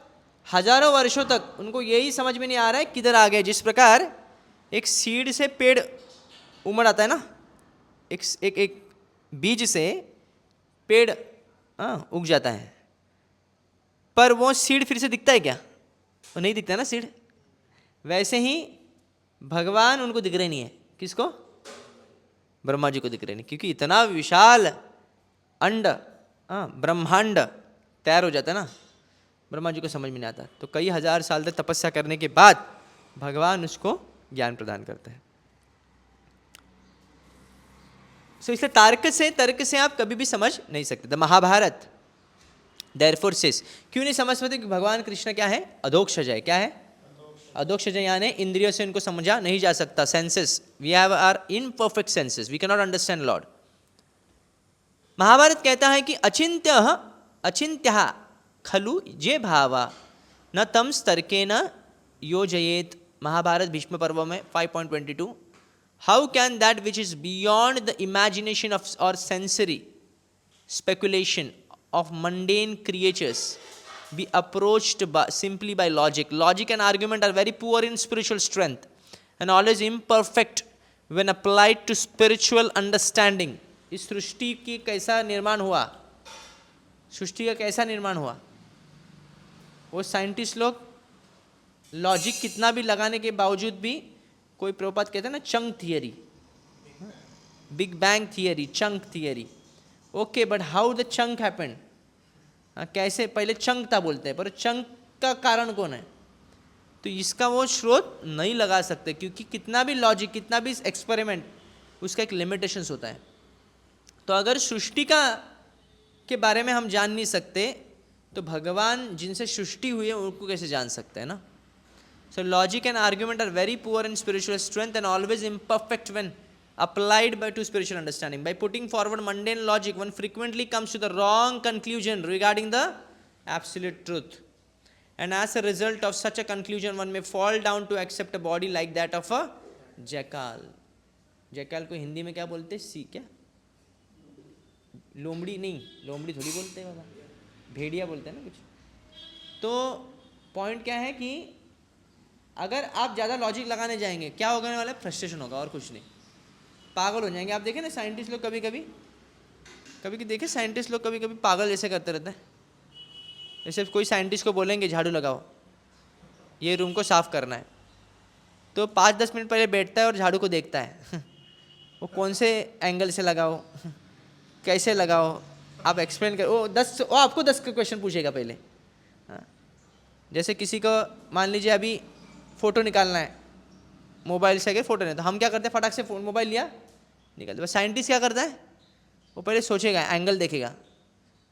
हजारों वर्षों तक उनको यही समझ में नहीं आ रहा है किधर आ गए। जिस प्रकार एक सीड से पेड़ उमड़ आता है ना, एक बीज से पेड़ उग जाता है, पर वो सीड फिर से दिखता है क्या? वो नहीं दिखता ना सीड। वैसे ही भगवान उनको दिख रहे नहीं है। किसको? ब्रह्मा जी को दिख रहे नहीं, क्योंकि इतना विशाल अंड ब्रह्मांड तैयार हो जाता है ना, ब्रह्मा जी को समझ में नहीं आता। तो कई हजार साल तक तपस्या करने के बाद भगवान उसको ज्ञान प्रदान करते हैं। सो इसलिए तर्क से आप कभी भी समझ नहीं सकते। द महाभारत देयरफॉर सेज, क्यों नहीं समझ सकते? कि भगवान कृष्ण क्या है? अधोक्षज है। क्या है? अधोक्षज, यानी इंद्रियों से उनको समझा नहीं जा सकता। Senses, we have our imperfect senses, we can not understand lord. Mahabharata कहता है कि अचिंत्य खलु जे भावा न तम तर्केन योजयेत। महाभारत भीष्म पर्व में 5.22, how can that which is beyond the imagination of our sensory speculation of mundane creatures be approached simply by logic. Logic and argument are very poor in spiritual strength and always imperfect when applied to spiritual understanding. इस सृष्टि की कैसा निर्माण हुआ, सृष्टि का कैसा निर्माण हुआ, वो साइंटिस्ट लोग लॉजिक कितना भी लगाने के बावजूद भी, कोई प्रभुपाद कहते हैं ना chunk theory, big bang theory, chunk theory. Okay, but how the chunk happened? कैसे? पहले चंक था बोलते हैं, पर चंक का कारण कौन है? तो इसका वो स्रोत नहीं लगा सकते, क्योंकि कितना भी लॉजिक, कितना भी एक्सपेरिमेंट, उसका एक लिमिटेशंस होता है। तो अगर सृष्टि का के बारे में हम जान नहीं सकते, तो भगवान जिनसे सृष्टि हुई है उनको कैसे जान सकते हैं ना? So logic and argument are very poor in spiritual strength and always imperfect when applied to spiritual understanding. By putting forward mundane logic, one frequently comes to the wrong conclusion regarding the absolute truth. And as a result of such a conclusion, one may fall down to accept a body like that of a jackal. Jackal को हिंदी में क्या बोलते हैं? सी क्या? लोमड़ी नहीं, लोमड़ी थोड़ी बोलते हैं बाबा, भेड़िया बोलते हैं ना कुछ। तो पॉइंट क्या है कि अगर आप ज़्यादा लॉजिक लगाने जाएंगे, क्या होने वाला है? फ्रस्ट्रेशन होगा और कुछ नहीं, पागल हो जाएंगे। आप देखें ना, साइंटिस्ट लोग कभी कभी देखे, साइंटिस्ट लोग कभी कभी पागल जैसे करते रहते हैं। जैसे कोई साइंटिस्ट को बोलेंगे झाड़ू लगाओ, ये रूम को साफ़ करना है, तो 5-10 मिनट पहले बैठता है और झाड़ू को देखता है वो कौन से एंगल से लगाओ, कैसे लगाओ, आप एक्सप्लेन करो। वो आपको 10 क्वेश्चन पूछेगा पहले। हाँ, जैसे किसी को मान लीजिए अभी फ़ोटो निकालना है, मोबाइल से अगर फ़ोटो नहीं, तो हम क्या करते हैं, फटाक से मोबाइल लिया निकालते। बस साइंटिस्ट क्या करता है, वो पहले सोचेगा, एंगल देखेगा,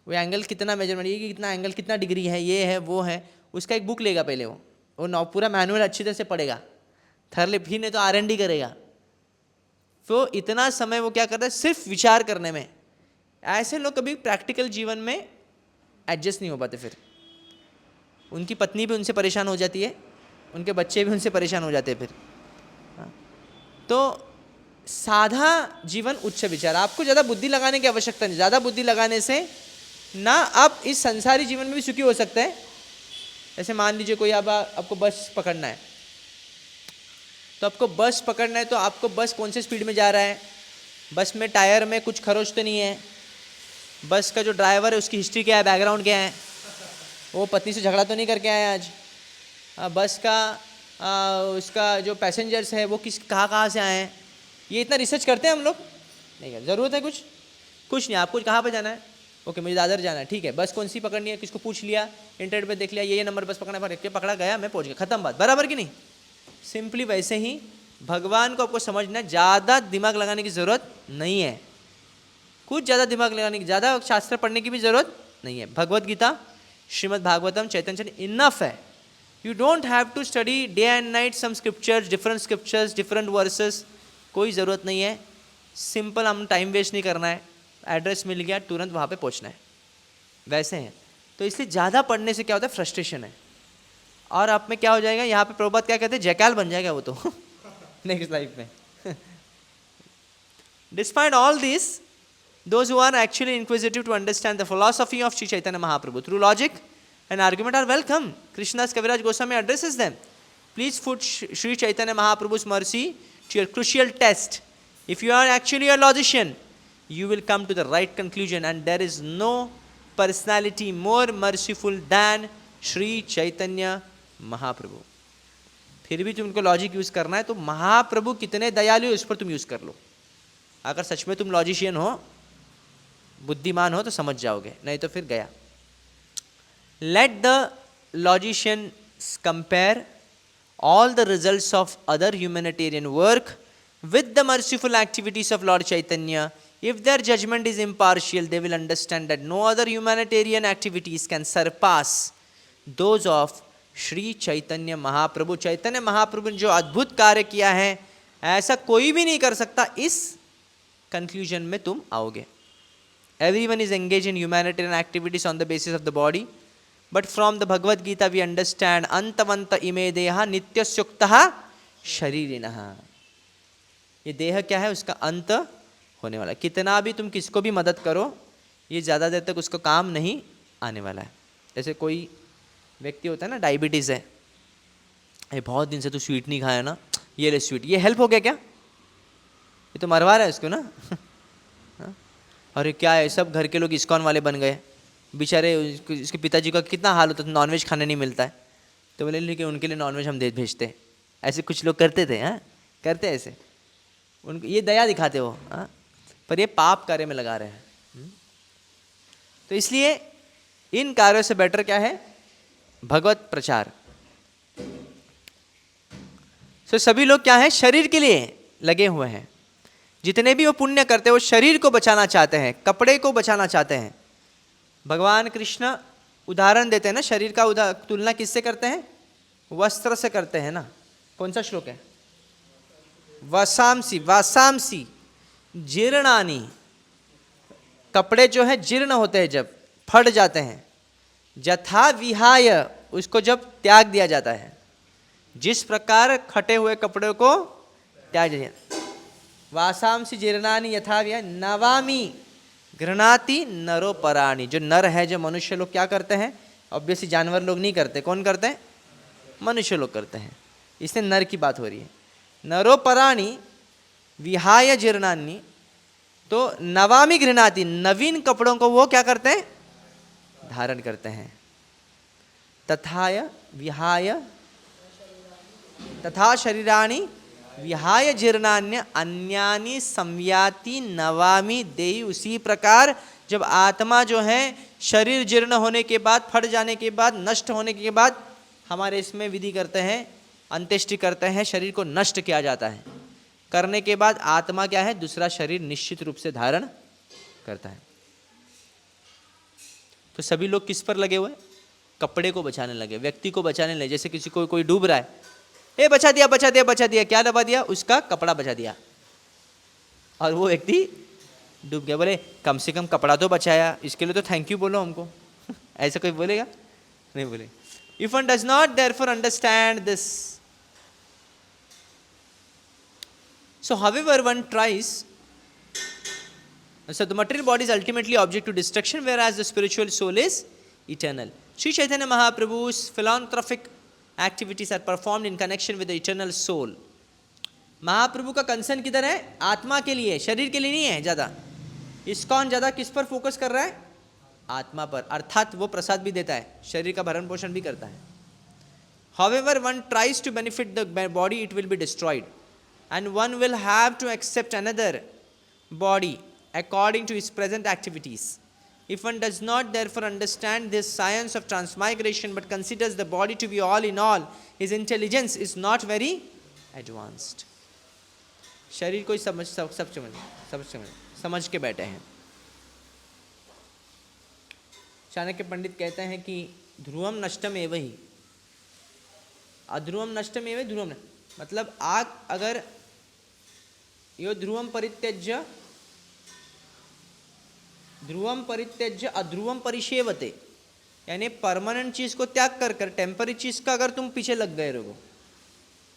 वो एंगल कितना मेजरमेंट, ये कि कितना एंगल कितना डिग्री है, ये है वो है, उसका एक बुक लेगा पहले, वो पूरा मैनुअल अच्छी तरह से पढ़ेगा, थरले भी नहीं तो R&D करेगा। तो इतना समय वो क्या करता है सिर्फ विचार करने में। ऐसे लोग कभी प्रैक्टिकल जीवन में एडजस्ट नहीं हो पाते, फिर उनकी पत्नी भी उनसे परेशान हो जाती है, उनके बच्चे भी उनसे परेशान हो जाते हैं फिर। तो साधा जीवन उच्च विचार, आपको ज़्यादा बुद्धि लगाने की आवश्यकता नहीं। ज़्यादा बुद्धि लगाने से ना आप इस संसारी जीवन में भी सुखी हो सकते हैं। जैसे मान लीजिए कोई आपको बस पकड़ना है, तो आपको बस पकड़ना है, तो आपको बस कौन से स्पीड में जा रहा है, बस में टायर में कुछ खरोच तो नहीं है, बस का जो ड्राइवर है उसकी हिस्ट्री क्या है, बैकग्राउंड क्या है, वो पत्नी से झगड़ा तो नहीं करके आया आज, बस का उसका जो पैसेंजर्स है वो कहाँ से आए हैं, ये इतना रिसर्च करते हैं हम लोग? नहीं करते। ज़रूरत है कुछ नहीं। आपको कहाँ पे जाना है, ओके मुझे दादर जाना है, ठीक है, बस कौन सी पकड़नी है, किसको पूछ लिया, इंटरनेट पे देख लिया, ये नंबर बस पकड़ना है, पकड़ा गया, मैं पहुँच गया, खत्म बात, बराबर कि नहीं? सिंपली वैसे ही भगवान को आपको समझना, ज़्यादा दिमाग लगाने की ज़रूरत नहीं है, कुछ ज़्यादा दिमाग लगाने की, ज़्यादा शास्त्र पढ़ने की भी ज़रूरत नहीं है। भगवद गीता, श्रीमद् भागवतम, चैतन्य चरित इनफ है। You don't have to study day and night some scriptures, different verses, कोई ज़रूरत नहीं है। सिंपल, हम टाइम वेस्ट नहीं करना है, एड्रेस मिल गया तुरंत वहाँ पे पहुँचना है, वैसे हैं। तो इसलिए ज़्यादा पढ़ने से क्या होता है, फ्रस्ट्रेशन है, और आप में क्या हो जाएगा, यहाँ पे प्रभुपाद क्या कहते हैं, जैकाल बन जाएगा वो तो नेक्स्ट लाइफ में। Despite all this, those who are actually inquisitive to understand the philosophy of Sri Chaitanya Mahaprabhu through logic and argument are welcome. Krishnadas Kaviraj Goswami addresses them. Please put Sri Chaitanya Mahaprabhu's mercy to your crucial test. If you are actually a logician, you will come to the right conclusion, and there is no personality more merciful than Sri Chaitanya Mahaprabhu. फिर भी तुमको लॉजिक यूज करना है तो महाप्रभु कितने दयालु उस पर तुम यूज कर लो। अगर सच में तुम लॉजिशियन हो, बुद्धिमान हो, तो समझ जाओगे, नहीं तो फिर गया। Let the logician compare all the results of other humanitarian work with the merciful activities of Lord Chaitanya. If their judgment is impartial, they will understand that no other humanitarian activities can surpass those of Shri Chaitanya Mahaprabhu. Chaitanya Mahaprabhu ने जो अद्भुत कार्य किया है, ऐसा कोई भी नहीं कर सकता, इस कंक्लूजन में तुम आओगे। Everyone is engaged in humanitarian activities on the basis of the body. But from the Bhagavad Gita we understand antavanta ime deha nityasyuktah sharirinaha. ये देह क्या है, उसका अंत होने वाला है। कितना भी तुम किसको भी मदद करो, ये ज़्यादा देर तक उसको काम नहीं आने वाला है। जैसे कोई व्यक्ति होता है ना, डायबिटीज़ है, ये बहुत दिन से तो स्वीट नहीं खाया ना, ये ले स्वीट, ये हेल्प हो गया क्या? ये तो मरवा रहा है उसको ना। अरे क्या है, सब घर के लोग इस्कॉन वाले बन गए, बेचारे उसके पिताजी का कितना हाल होता है, नॉनवेज खाने नहीं मिलता है, तो बोले लेकिन उनके लिए नॉनवेज हम भेजते हैं। ऐसे कुछ लोग करते थे, हाँ करते ऐसे, उनको ये दया दिखाते हो, हाँ, पर ये पाप कार्य में लगा रहे हैं। तो इसलिए इन कार्यों से बेटर क्या है, भगवत प्रचार। तो सभी लोग क्या है, शरीर के लिए लगे हुए हैं। जितने भी वो पुण्य करते हैं वो शरीर को बचाना चाहते हैं, कपड़े को बचाना चाहते हैं। भगवान कृष्ण उदाहरण देते हैं ना, शरीर का तुलना किससे करते हैं, वस्त्र से करते हैं ना। कौन सा श्लोक है, वासांसी वासांसी जीर्णानी, कपड़े जो है जीर्ण होते हैं, जब फट जाते हैं, यथा विहाय, उसको जब त्याग दिया जाता है, जिस प्रकार फटे हुए कपड़े को त्याग दिया। वासांसी जीर्णानी यथा विहाय नवामी घृणाति नरोपराणी। जो नर है, जो मनुष्य लोग क्या करते हैं, ऑब्वियसली जानवर लोग नहीं करते, कौन करते हैं, मनुष्य लोग करते हैं, इसलिए नर की बात हो रही है। नरोपराणी विहाय जीर्णानि, तो नवामी घृणाति, नवीन कपड़ों को वो क्या करते हैं, धारण करते हैं। तथाय विहाय तथा शरीराणि विहाय जीर्णान्य अन्यानि संयाति नवामि देहि। उसी प्रकार जब आत्मा जो है शरीर जीर्ण होने के बाद, फट जाने के बाद, नष्ट होने के बाद हमारे इसमें विधि करते हैं, अंत्येष्टि करते हैं, शरीर को नष्ट किया जाता है। करने के बाद आत्मा क्या है, दूसरा शरीर निश्चित रूप से धारण करता है। तो सभी लोग किस पर लगे हुए? कपड़े को बचाने लगे, व्यक्ति को बचाने लगे। जैसे किसी को कोई डूब रहा है, ए बचा दिया बचा दिया बचा दिया, क्या दबा दिया? उसका कपड़ा बचा दिया, और वो व्यक्ति डूब गया। बोले कम से कम कपड़ा तो बचाया, इसके लिए तो थैंक यू बोलो हमको। ऐसा कोई बोलेगा? नहीं बोले। If one does not therefore understand this, so however one tries, so the material body is ultimately object to destruction, whereas the spiritual soul is eternal. Sri Chaitanya Mahaprabhu's philanthropic activities are performed in connection with the eternal soul. महाप्रभु का कंसर्न किधर है? आत्मा के लिए, शरीर के लिए नहीं है ज़्यादा। इस्कॉन ज़्यादा किस पर फोकस कर रहा है? आत्मा पर, अर्थात वो प्रसाद भी देता है, शरीर का भरण पोषण भी करता है। However one tries to benefit the body, it will be destroyed, and one will have to accept another body according to his present activities. If one does not therefore understand this science of transmigration but considers the body to be all in all, his intelligence is not very advanced. शरीर को समझ के बैठे हैं। चाणक्य पंडित कहते हैं कि ध्रुवम नष्टम एव ही अध्रुवम नष्टम एव ध्रुवम, मतलब आग अगर यो ध्रुवम परित्यज्य अध्रुवम परिषेवते, यानी परमानेंट चीज को त्याग कर कर टेम्पररी चीज का अगर तुम पीछे लग गए रहो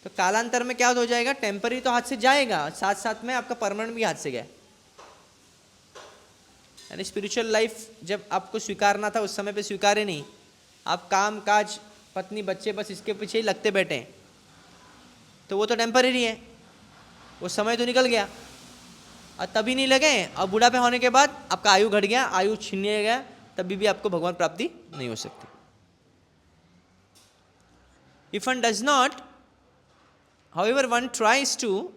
तो कालांतर में क्या हो जाएगा? टेम्पररी तो हाथ से जाएगा, साथ साथ में आपका परमानेंट भी हाथ से गया। यानी स्पिरिचुअल लाइफ जब आपको स्वीकारना था उस समय पे स्वीकारे नहीं, आप काम काज पत्नी बच्चे बस इसके पीछे ही लगते बैठे हैं, तो वो तो टेम्पररी है, वो समय तो निकल गया। और तभी नहीं लगे, और बुढ़ापे होने के बाद आपका आयु घट गया, आयु छीन लिया गया, तभी भी आपको भगवान प्राप्ति नहीं हो सकती। If one does not, however one tries to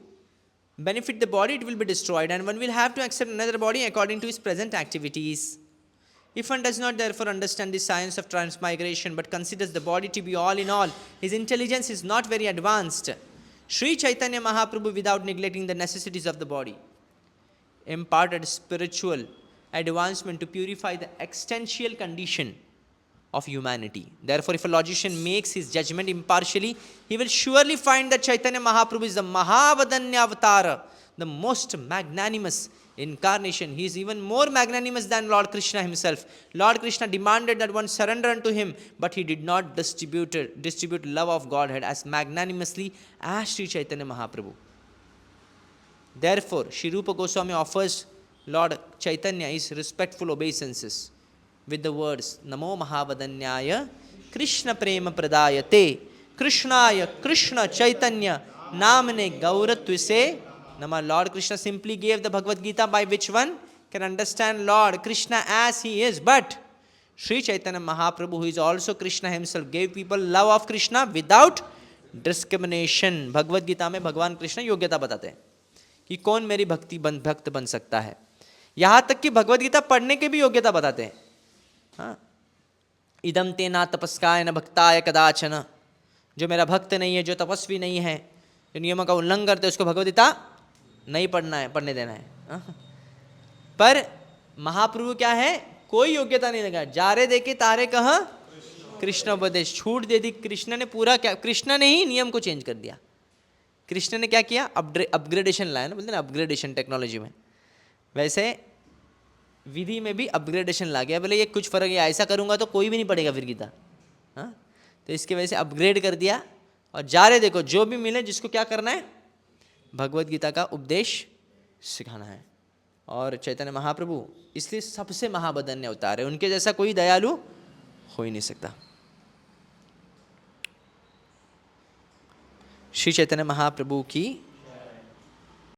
benefit the body, it will be destroyed, and one will have to accept another body according to his present activities. If one does not therefore understand the science of transmigration but considers the body to be all in all, his intelligence is not very advanced. Sri Chaitanya Mahaprabhu, without neglecting the necessities of the body, imparted spiritual advancement to purify the existential condition of humanity. Therefore, if a logician makes his judgment impartially, he will surely find that Chaitanya Mahaprabhu is the Mahavadanya Avatara, the most magnanimous incarnation. He is even more magnanimous than Lord Krishna himself. Lord Krishna demanded that one surrender unto him, but he did not distribute love of Godhead as magnanimously as Sri Chaitanya Mahaprabhu. Therefore, Sri Rupa Goswami offers Lord Chaitanya his respectful obeisances with the words Namo Mahavadanyaya Krishna Prema Pradayate Krishnaya Krishna Chaitanya Namane Gauratvise Nama. Lord Krishna simply gave the Bhagavad Gita by which one can understand Lord Krishna as he is, but Sri Chaitanya Mahaprabhu, who is also Krishna himself, gave people love of Krishna without discrimination. Bhagavad Gita में भगवान कृष्ण योग्यता बताते हैं कि कौन मेरी भक्त बन सकता है। यहाँ तक कि भगवद गीता पढ़ने के भी योग्यता बताते हैं। हाँ, इदम तेना तपस्काय न भक्ताय कदाचन, जो मेरा भक्त नहीं है, जो तपस्वी नहीं है, जो नियमों का उल्लंघन करते, उसको भगवद गीता नहीं पढ़ना है, पढ़ने देना है। हाँ? पर महाप्रभु क्या है, कोई योग्यता नहीं लगा, जारे देके तारे कहाँ कृष्ण उपदेश, छूट दे दी कृष्ण ने। पूरा क्या, कृष्ण ने ही नियम को चेंज कर दिया। कृष्ण ने क्या किया, अपग्रेडेशन लाया ना, बोलते ना अपग्रेडेशन टेक्नोलॉजी में, वैसे विधि में भी अपग्रेडेशन ला गया। बोले ये कुछ फर्क है, ऐसा करूँगा तो कोई भी नहीं पढ़ेगा फिर गीता। हाँ, तो इसके वजह से अपग्रेड कर दिया, और जा रहे देखो जो भी मिले जिसको क्या करना है, भगवद गीता का उपदेश सिखाना है। और चैतन्य महाप्रभु इसलिए सबसे महाबदन्य अवतार है, उनके जैसा कोई दयालु हो ही नहीं सकता। श्री चैतन्य महाप्रभु की